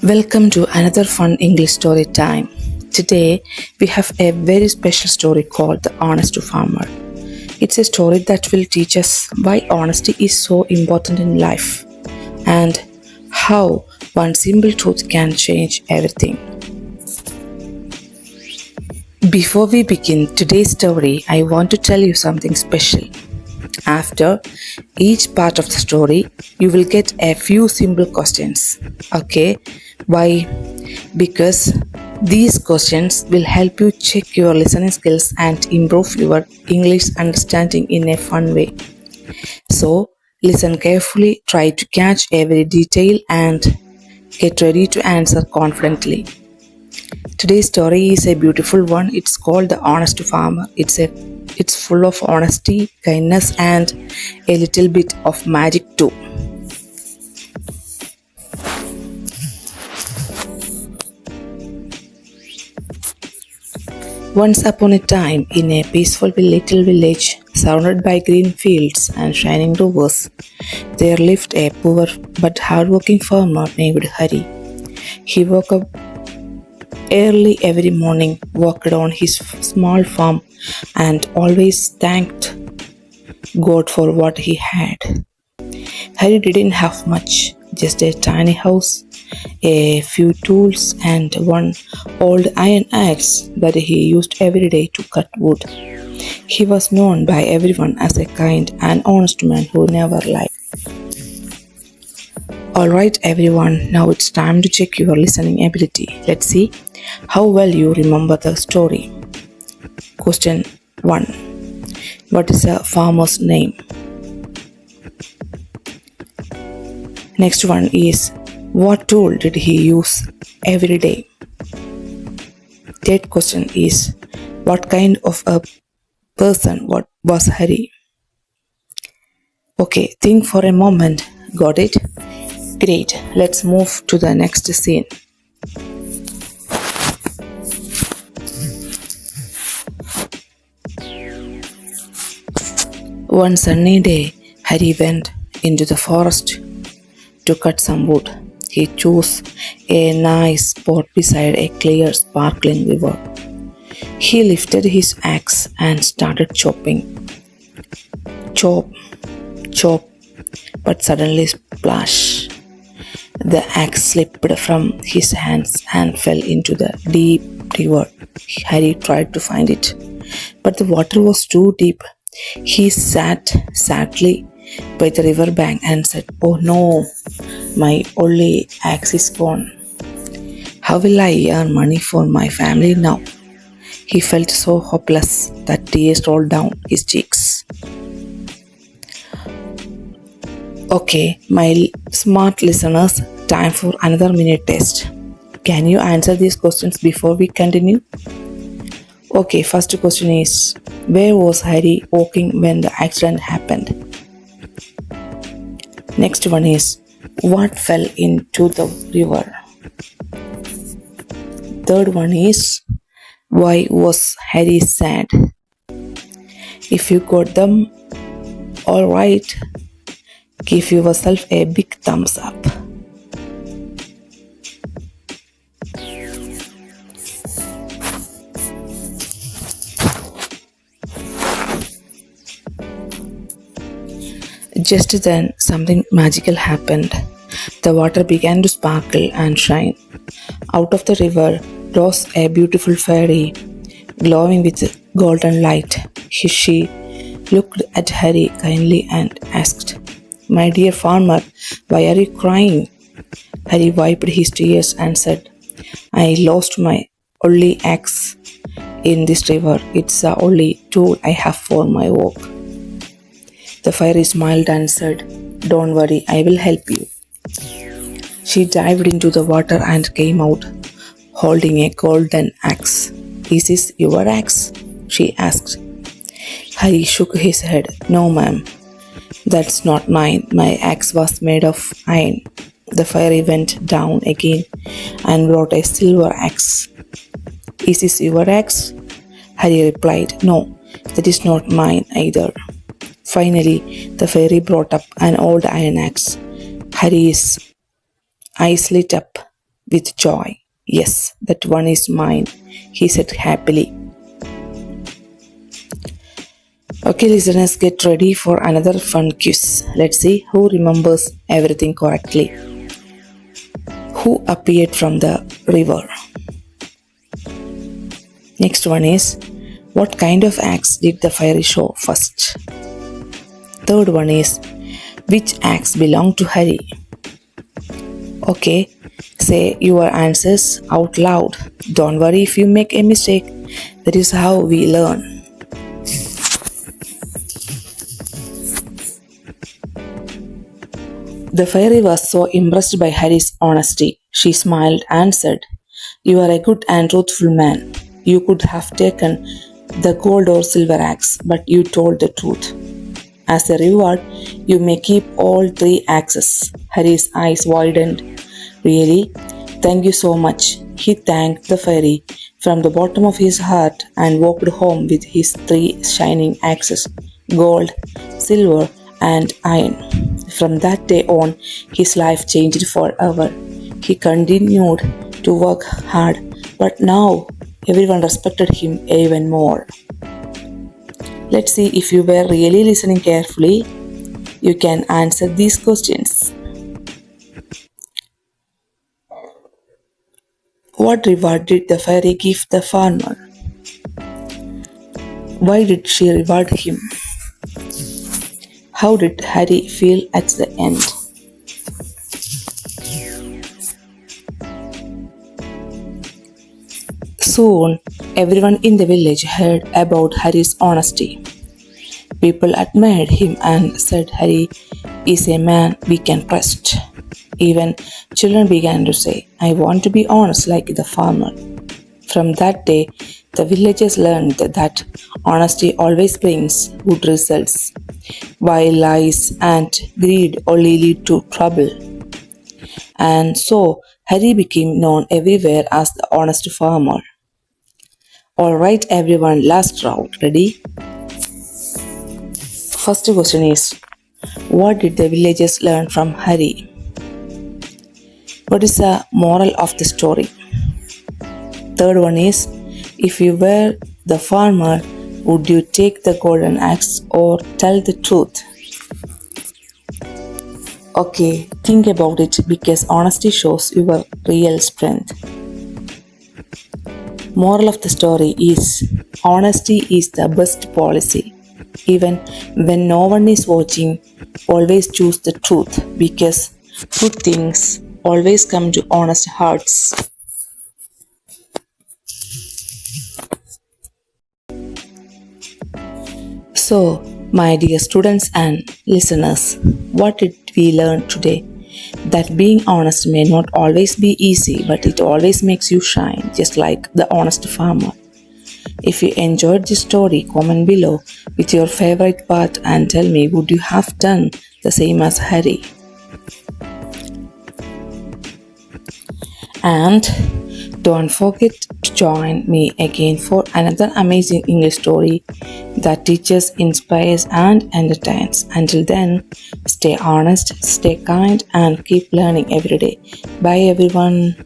Welcome to another fun English story time. Today we have a very special story called The Honest Farmer. It's a story that will teach us why honesty is so important in life and how one simple truth can change everything. Before we begin today's story, I want to tell you something special. After each part of the story, you will get a few simple questions. Okay? Why? Because these questions will help you check your listening skills and improve your English understanding in a fun way. So, listen carefully, try to catch every detail, and get ready to answer confidently. Today's story is a beautiful one. It's called The Honest Farmer. It's full of honesty, kindness, and a little bit of magic too. Once upon a time, in a peaceful little village surrounded by green fields and shining rivers, there lived a poor but hardworking farmer named Hari. He woke up early every morning, worked on his small farm, and always thanked God for what he had. Harry didn't have much, just a tiny house, a few tools, and one old iron axe that he used every day to cut wood. He was known by everyone as a kind and honest man who never lied. Alright, everyone, now it's time to check your listening ability. Let's see how well you remember the story. Question 1. What is a farmer's name? Next one is, what tool did he use every day? Third question is, what kind of a person was Hari? Okay, think for a moment. Got it? Great. Let's move to the next scene. One sunny day, Hari went into the forest to cut some wood. He chose a nice spot beside a clear, sparkling river. He lifted his axe and started chopping. Chop, chop, but suddenly splash. The axe slipped from his hands and fell into the deep river. Harry tried to find it, but the water was too deep. He sat sadly by the river bank and said, "Oh no, my only axe is gone. How will I earn money for my family now?" He felt so hopeless that tears rolled down his cheeks. Okay, my smart listeners, time for another minute test. Can you answer these questions before we continue? Okay, first question is, where was Harry walking when the accident happened? Next one is, what fell into the river? Third one is, why was Harry sad? If you got them all right, give yourself a big thumbs up. Just then, something magical happened. The water began to sparkle and shine. Out of the river rose a beautiful fairy, glowing with golden light. She looked at Harry kindly and asked, "My dear farmer, why are you crying?" Harry wiped his tears and said, "I lost my only axe in this river. It's the only tool I have for my work." The fairy smiled and said, "Don't worry, I will help you." She dived into the water and came out holding a golden axe. "Is this your axe?" she asked. Harry shook his head. "No, ma'am, that's not mine. My axe was made of iron." The fairy went down again and brought a silver axe. "Is this your axe?" Harry replied, "No, that is not mine either." Finally, the fairy brought up an old iron axe. Harry's eyes lit up. with joy. Yes, that one is mine, he said happily. Okay, listeners, get ready for another fun quiz. Let's see who remembers everything correctly. Who appeared from the river? Next one is, what kind of axe did the fairy show first? Third one is, which axe belonged to Harry? Okay, say your answers out loud. Don't worry if you make a mistake. That is how we learn. The fairy was so impressed by Harry's honesty. She smiled and said, "You are a good and truthful man. You could have taken the gold or silver axe, but you told the truth. As a reward, you may keep all three axes." Harry's eyes widened. "Really? Thank you so much." He thanked the fairy from the bottom of his heart and walked home with his three shining axes: gold, silver, and iron. From that day on, his life changed forever. He continued to work hard, but now everyone respected him even more. Let's see if you were really listening carefully. You can answer these questions. What reward did the fairy give the farmer? Why did she reward him? How did Harry feel at the end? Soon, everyone in the village heard about Harry's honesty. People admired him and said Harry is a man we can trust. Even children began to say, "I want to be honest like the farmer." From that day, the villagers learned that honesty always brings good results, while lies and greed only lead to trouble. And so, Harry became known everywhere as the honest farmer. Alright, everyone, last round. Ready? First question is, what did the villagers learn from Harry? What is the moral of the story? Third one is, if you were the farmer, would you take the golden axe or tell the truth? Okay, think about it because honesty shows your real strength. Moral of the story is, honesty is the best policy. Even when no one is watching, always choose the truth because good things always come to honest hearts. So, my dear students and listeners, what did we learn today? That being honest may not always be easy, but it always makes you shine, just like the honest farmer. If you enjoyed this story, comment below with your favorite part and tell me, would you have done the same as Harry? And don't forget to join me again for another amazing English story that teaches, inspires, and entertains. Until then, stay honest, stay kind, and keep learning every day. Bye, everyone.